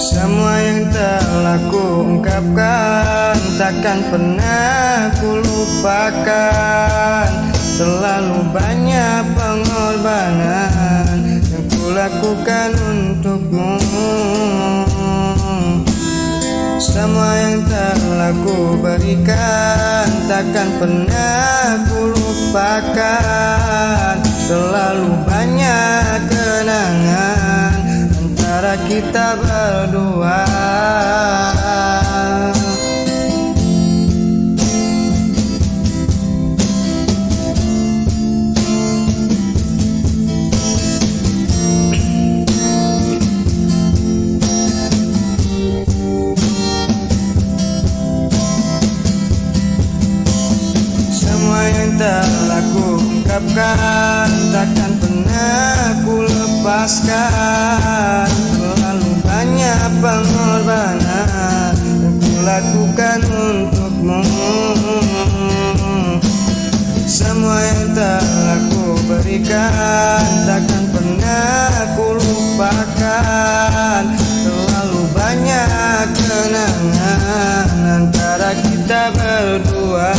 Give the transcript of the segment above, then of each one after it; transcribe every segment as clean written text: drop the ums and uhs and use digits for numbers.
Semua yang telah ku ungkapkan takkan pernah ku lupakan. Terlalu banyak pengorbanan yang ku lakukan untukmu. Semua yang telah ku berikan takkan pernah ku lupakan. Terlalu banyak kenangan antara kita berdua. Semua yang telah ku ungkapkan takkan pernah ku lepaskan. Terlalu banyak pengorbanan yang ku lakukan untukmu. Semua yang telah ku berikan takkan pernah ku lupakan. Terlalu banyak kenangan antara kita berdua.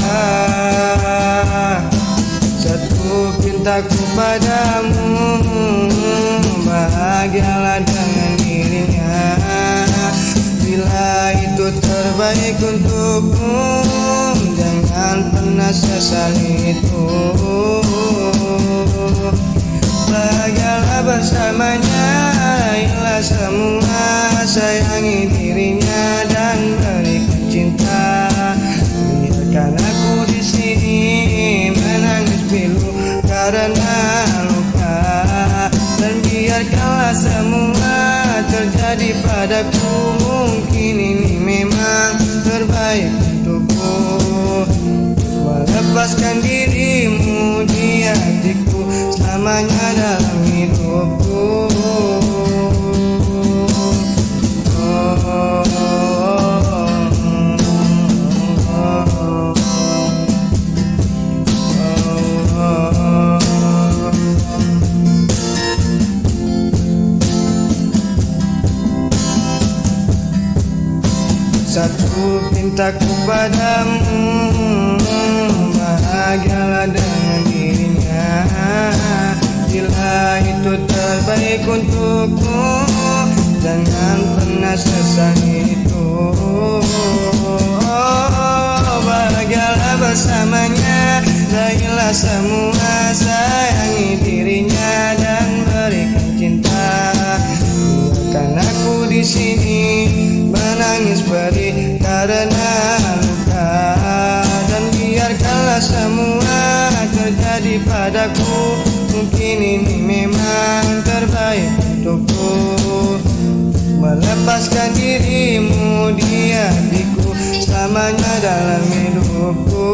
Satu pintaku padamu, bahagialah dengan dirinya. Bila itu terbaik untukmu, jangan pernah sesali itu. Bahagialah bersamanya, raihlah semua, sayangi dirinya dan berikan cinta. Biarkan aku di sini menangis pilu karena luka, dan biarkanlah semua terjadi padaku. Mungkin ini memang terbaik untukku, melepaskan dirimu di hatiku selamanya dalam hidupku. Satu pintaku padamu, bahagialah dengan dirinya. Bila itu terbaik untukmu, jangan pernah sesali itu. Bahagialah bersamanya, raihlah semua, sayangi dirinya dan berikan cinta. Biarkan aku di sini menangis perih karena luka, dan biarkanlah semua terjadi padaku. Mungkin ini memang terbaik untukku, melepaskan dirimu di hatiku selamanya dalam hidupku.